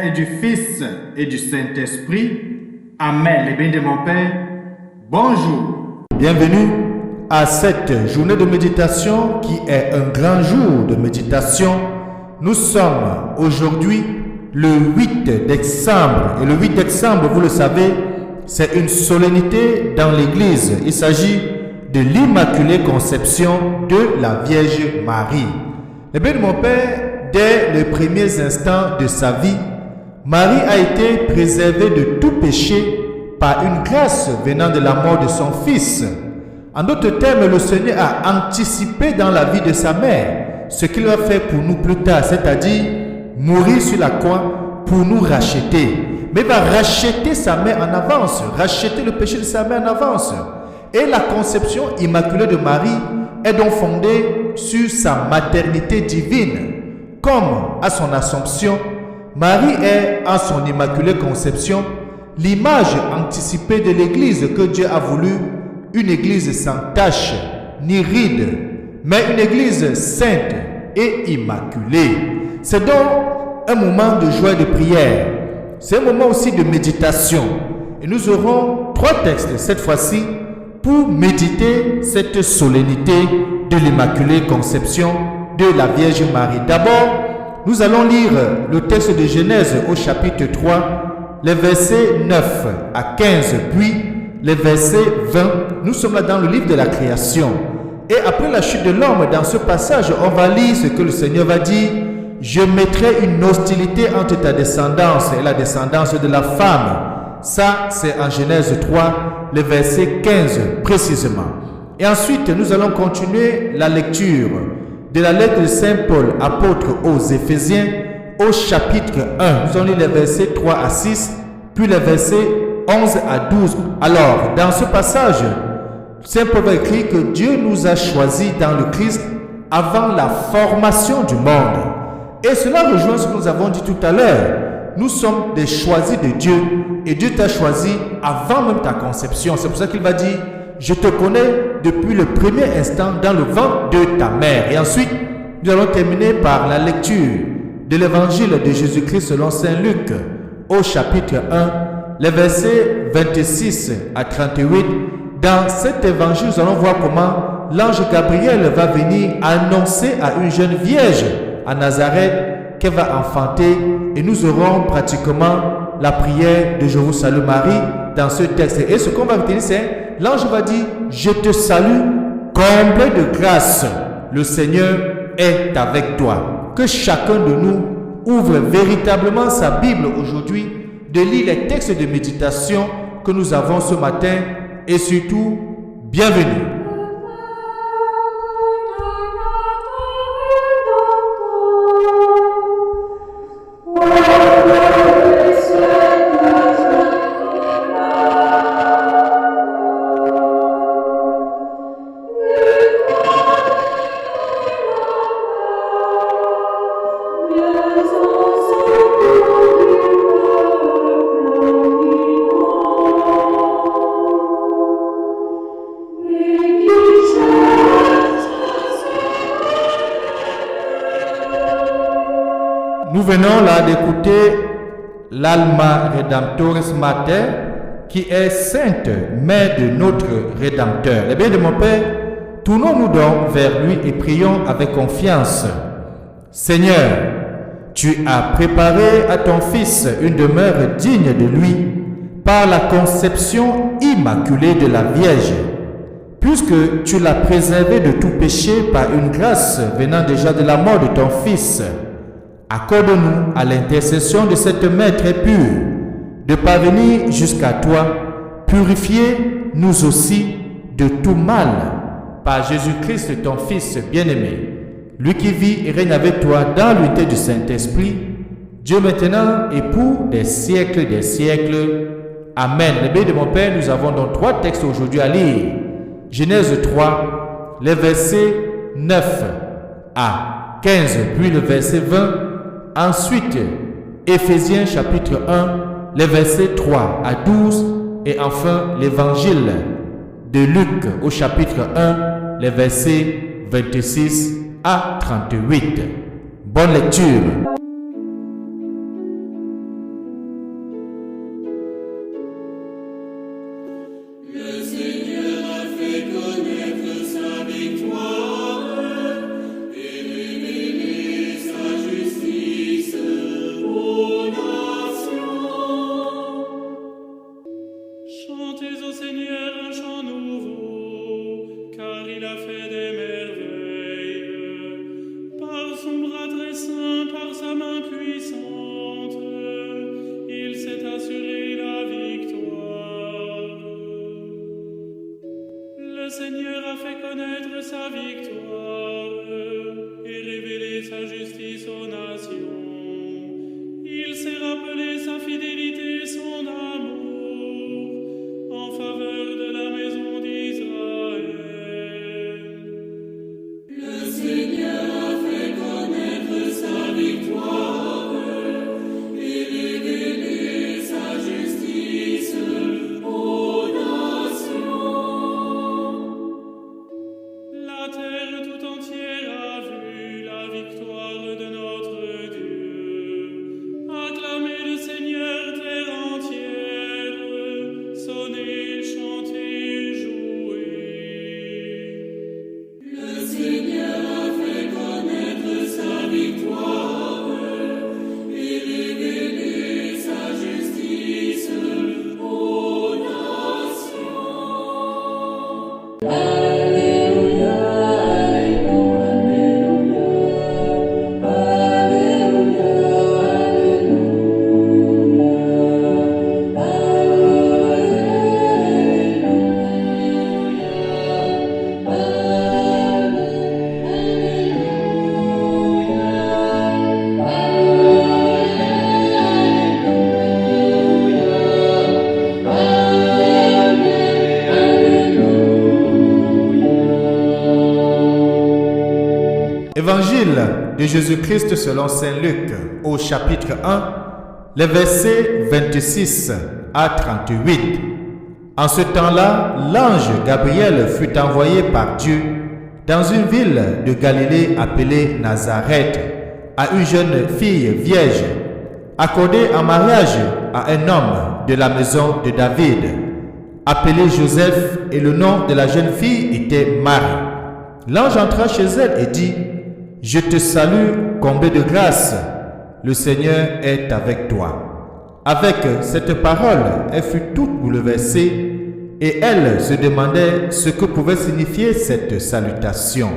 et du Fils et du Saint-Esprit. Amen. Les bénis de mon Père, bonjour. Bienvenue à cette journée de méditation qui est un grand jour de méditation. Nous sommes aujourd'hui le 8 décembre. Et le 8 décembre, vous le savez, c'est une solennité dans l'Église. Il s'agit de l'Immaculée Conception de la Vierge Marie. Les bénis de mon Père, dès les premiers instants de sa vie, Marie a été préservée de tout péché par une grâce venant de la mort de son Fils. En d'autres termes, le Seigneur a anticipé dans la vie de sa mère ce qu'il va faire pour nous plus tard, c'est-à-dire mourir sur la croix pour nous racheter. Mais il va racheter sa mère en avance, racheter le péché de sa mère en avance. Et la conception immaculée de Marie est donc fondée sur sa maternité divine. Comme à son Assomption, Marie est, en son Immaculée Conception, l'image anticipée de l'Église que Dieu a voulu, une Église sans tache ni ride, mais une Église sainte et immaculée. C'est donc un moment de joie et de prière. C'est un moment aussi de méditation. Et nous aurons 3 textes cette fois-ci pour méditer cette solennité de l'Immaculée Conception de la Vierge Marie. D'abord, nous allons lire le texte de Genèse au chapitre 3, les versets 9 à 15, puis les versets 20. Nous sommes là dans le livre de la création. Et après la chute de l'homme, dans ce passage, on va lire ce que le Seigneur va dire. Je mettrai une hostilité entre ta descendance et la descendance de la femme. Ça, c'est en Genèse 3, le verset 15 précisément. Et ensuite, nous allons continuer la lecture de la lettre de Saint Paul, apôtre aux Éphésiens, au chapitre 1. Nous allons lire les versets 3 à 6, puis les versets 11 à 12. Alors, dans ce passage, Saint Paul va écrire que Dieu nous a choisis dans le Christ avant la formation du monde. Et cela rejoint ce que nous avons dit tout à l'heure. Nous sommes des choisis de Dieu et Dieu t'a choisi avant même ta conception. C'est pour ça qu'il va dire, je te connais depuis le premier instant dans le ventre de ta mère. Et ensuite, nous allons terminer par la lecture de l'évangile de Jésus-Christ selon Saint Luc au chapitre 1, les versets 26 à 38. Dans cet évangile, nous allons voir comment l'ange Gabriel va venir annoncer à une jeune vierge à Nazareth qu'elle va enfanter, et nous aurons pratiquement la prière de Je vous salue Marie dans ce texte. Et ce qu'on va retenir, c'est l'ange va dire, je te salue, comblé de grâce, le Seigneur est avec toi. Que chacun de nous ouvre véritablement sa Bible aujourd'hui, de lire les textes de méditation que nous avons ce matin, et surtout, bienvenue. Nous venons là d'écouter l'Alma Redemptoris Mater, qui est sainte, mère de notre Rédempteur. Les biens de mon Père, tournons-nous donc vers lui et prions avec confiance. Seigneur, tu as préparé à ton Fils une demeure digne de lui par la conception immaculée de la Vierge. Puisque tu l'as préservé de tout péché par une grâce venant déjà de la mort de ton Fils, accorde-nous à l'intercession de cette mère très pure de parvenir jusqu'à toi, purifier nous aussi de tout mal par Jésus-Christ ton Fils bien-aimé, lui qui vit et règne avec toi dans l'unité du Saint-Esprit, Dieu maintenant et pour des siècles des siècles. Amen. Les bénis de mon Père, nous avons donc 3 textes aujourd'hui à lire. Genèse 3, les versets 9 à 15, puis le verset 20. Ensuite, Éphésiens chapitre 1, les versets 3 à 12. Et enfin, l'évangile de Luc au chapitre 1, les versets 26 à 38. Bonne lecture. Chantez au Seigneur un chant nouveau, car il a fait des merveilles. Par son bras très saint, par sa main puissante, il s'est assuré la victoire. Le Seigneur a fait connaître sa victoire et révélé sa justice aux nations. Il s'est rappelé sa fidélité et son amour en faveur de la maison d'Israël. Le Seigneur a fait connaître sa victoire et révélé sa justice aux nations. La terre tout entière a vu la victoire de notre Dieu. Acclamez le Seigneur, terre entière, sonnez, chantez, jouez. Le Seigneur a fait connaître sa victoire et révélé sa justice aux nations. Alléluia, Alléluia, Alléluia, Évangile de Jésus-Christ selon Saint Luc au chapitre 1, les versets 26 à 38. En ce temps-là, l'ange Gabriel fut envoyé par Dieu dans une ville de Galilée appelée Nazareth à une jeune fille vierge, accordée en mariage à un homme de la maison de David, appelé Joseph, et le nom de la jeune fille était Marie. L'ange entra chez elle et dit: « Je te salue, comblée de grâce, le Seigneur est avec toi. » Avec cette parole, elle fut toute bouleversée et elle se demandait ce que pouvait signifier cette salutation.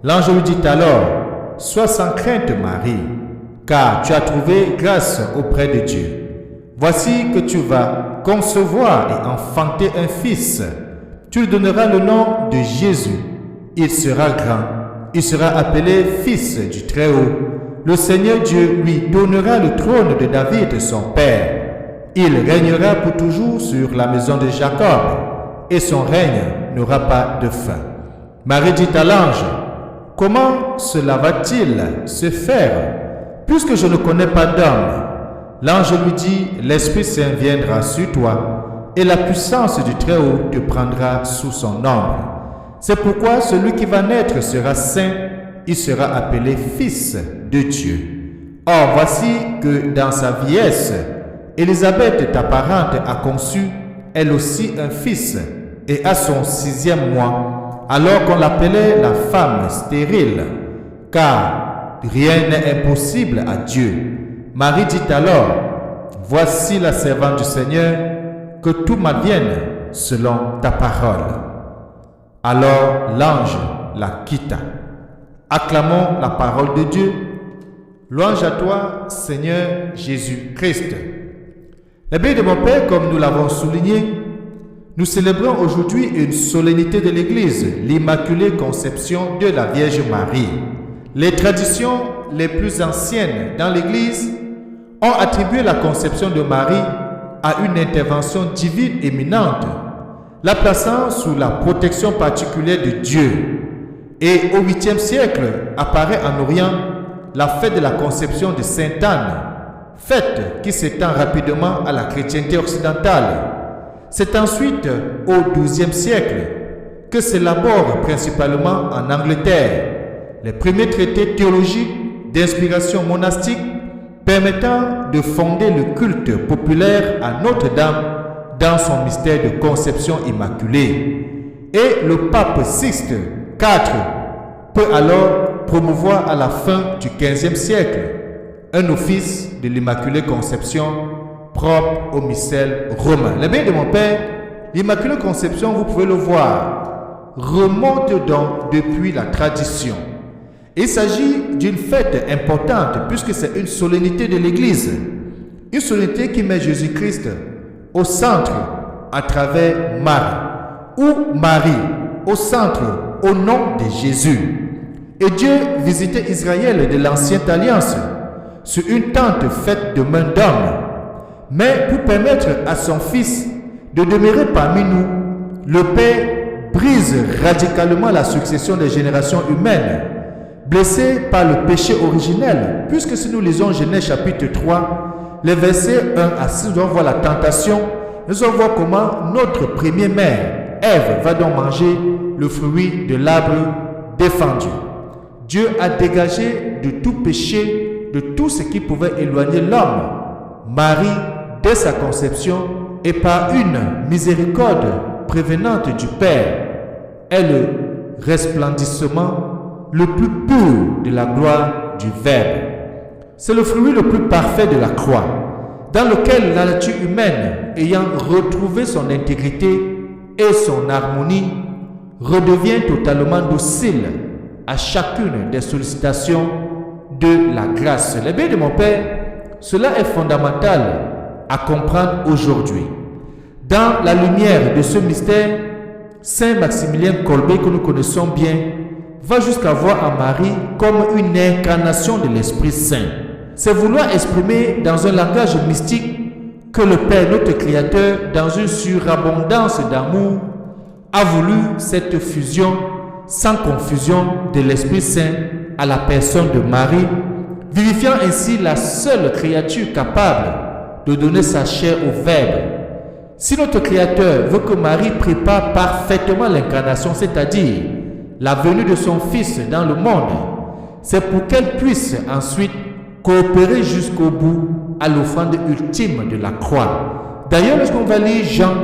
L'ange lui dit alors: « Sois sans crainte, Marie, car tu as trouvé grâce auprès de Dieu. Voici que tu vas concevoir et enfanter un fils. Tu lui donneras le nom de Jésus. Il sera grand. Il sera appelé Fils du Très-Haut. Le Seigneur Dieu lui donnera le trône de David, son père. Il régnera pour toujours sur la maison de Jacob, et son règne n'aura pas de fin. » Marie dit à l'ange: « Comment cela va-t-il se faire, puisque je ne connais pas d'homme ?» L'ange lui dit: « L'Esprit Saint viendra sur toi, et la puissance du Très-Haut te prendra sous son ombre. C'est pourquoi celui qui va naître sera saint, il sera appelé Fils de Dieu. Or, voici que dans sa vieillesse, Élisabeth, ta parente, a conçu, elle aussi, un fils, et à son 6e mois, alors qu'on l'appelait la femme stérile, car rien n'est impossible à Dieu. Marie dit alors: « Voici la servante du Seigneur, que tout m'advienne selon ta parole. » Alors l'ange la quitta. Acclamons la parole de Dieu. Louange à toi, Seigneur Jésus-Christ. Les bénis de mon Père, comme nous l'avons souligné, nous célébrons aujourd'hui une solennité de l'Église, l'Immaculée Conception de la Vierge Marie. Les traditions les plus anciennes dans l'Église ont attribué la conception de Marie à une intervention divine éminente, la plaçant sous la protection particulière de Dieu. Et au 8e siècle apparaît en Orient la fête de la conception de Sainte Anne, fête qui s'étend rapidement à la chrétienté occidentale. C'est ensuite au XIIe siècle que s'élaborent principalement en Angleterre les premiers traités théologiques d'inspiration monastique permettant de fonder le culte populaire à Notre-Dame dans son mystère de conception immaculée. Et le pape Sixte 4 peut alors promouvoir à la fin du XVe siècle un office de l'Immaculée Conception propre au missel romain. Les biens de mon Père, l'Immaculée Conception, vous pouvez le voir, remonte donc depuis la tradition. Il s'agit d'une fête importante puisque c'est une solennité de l'Église. Une solennité qui met Jésus-Christ au centre à travers Marie, ou Marie au centre au nom de Jésus. Et Dieu visitait Israël de l'Ancienne Alliance sur une tente faite de main d'homme. Mais pour permettre à son Fils de demeurer parmi nous, le Père brise radicalement la succession des générations humaines, blessées par le péché originel, puisque si nous lisons Genèse chapitre 3, les versets 1 à 6, nous allons voir la tentation, nous allons voir comment notre première mère, Ève, va donc manger le fruit de l'arbre défendu. Dieu a dégagé de tout péché, de tout ce qui pouvait éloigner l'homme. Marie, dès sa conception, et par une miséricorde prévenante du Père, est le resplendissement le plus pur de la gloire du Verbe. C'est le fruit le plus parfait de la croix, dans lequel la nature humaine, ayant retrouvé son intégrité et son harmonie, redevient totalement docile à chacune des sollicitations de la grâce. Les biens de mon Père, cela est fondamental à comprendre aujourd'hui. Dans la lumière de ce mystère, Saint Maximilien Kolbe, que nous connaissons bien, va jusqu'à voir à Marie comme une incarnation de l'Esprit Saint. C'est vouloir exprimer dans un langage mystique que le Père, notre Créateur, dans une surabondance d'amour, a voulu cette fusion sans confusion de l'Esprit Saint à la personne de Marie, vivifiant ainsi la seule créature capable de donner sa chair au Verbe. Si notre Créateur veut que Marie prépare parfaitement l'incarnation, c'est-à-dire la venue de son Fils dans le monde, c'est pour qu'elle puisse ensuite coopérer jusqu'au bout à à l'offrande ultime de la croix. D'ailleurs, lorsqu'on va lire Jean,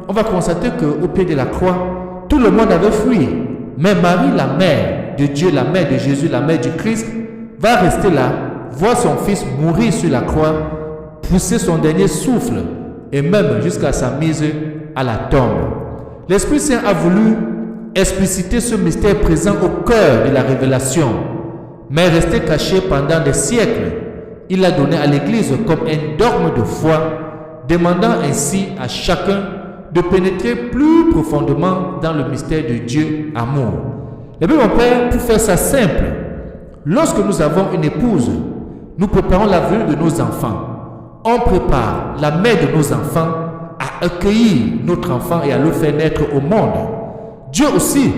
on va constater qu'au pied de la croix, tout le monde avait fui. Mais Marie, la mère de Dieu, la mère de Jésus, la mère du Christ, va rester là, voir son fils mourir sur la croix, pousser son dernier souffle, et même jusqu'à sa mise à la tombe. L'Esprit Saint a voulu expliciter ce mystère présent au cœur de la révélation, mais resté caché pendant des siècles. Il l'a donné à l'Église comme un dogme de foi, demandant ainsi à chacun de pénétrer plus profondément dans le mystère de Dieu amour. Et bien mon Père, pour faire ça simple, lorsque nous avons une épouse, nous préparons la venue de nos enfants. On prépare la mère de nos enfants à accueillir notre enfant et à le faire naître au monde. Dieu aussi,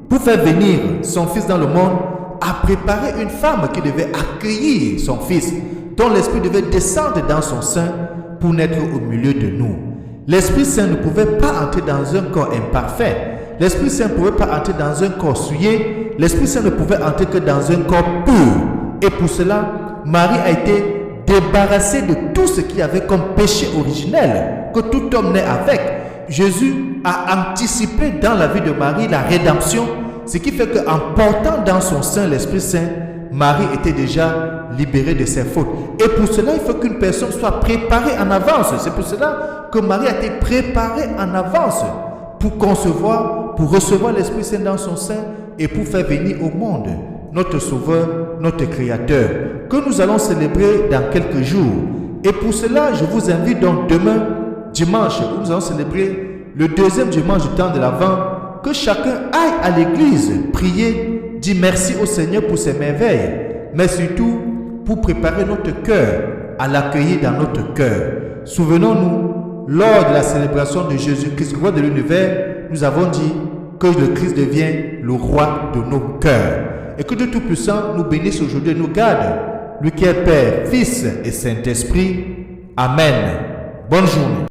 pour faire venir son fils dans le monde, a préparé une femme qui devait accueillir son fils, dont l'Esprit devait descendre dans son sein pour naître au milieu de nous. L'Esprit Saint ne pouvait pas entrer dans un corps imparfait. L'Esprit Saint ne pouvait pas entrer dans un corps souillé. L'Esprit Saint ne pouvait entrer que dans un corps pur. Et pour cela, Marie a été débarrassée de tout ce qui avait comme péché originel, que tout homme naît avec. Jésus a anticipé dans la vie de Marie la rédemption, ce qui fait qu'en portant dans son sein l'Esprit Saint, Marie était déjà libérée de ses fautes. Et pour cela, il faut qu'une personne soit préparée en avance. C'est pour cela que Marie a été préparée en avance pour concevoir, pour recevoir l'Esprit Saint dans son sein et pour faire venir au monde notre Sauveur, notre Créateur, que nous allons célébrer dans quelques jours. Et pour cela, je vous invite donc demain, dimanche, où nous allons célébrer le deuxième dimanche du temps de l'Avent, que chacun aille à l'église, prier, dire merci au Seigneur pour ses merveilles, mais surtout pour préparer notre cœur à l'accueillir dans notre cœur. Souvenons-nous, lors de la célébration de Jésus-Christ, roi de l'univers, nous avons dit que le Christ devient le roi de nos cœurs. Et que Dieu Tout-Puissant nous bénisse aujourd'hui et nous garde, lui qui est Père, Fils et Saint-Esprit. Amen. Bonne journée.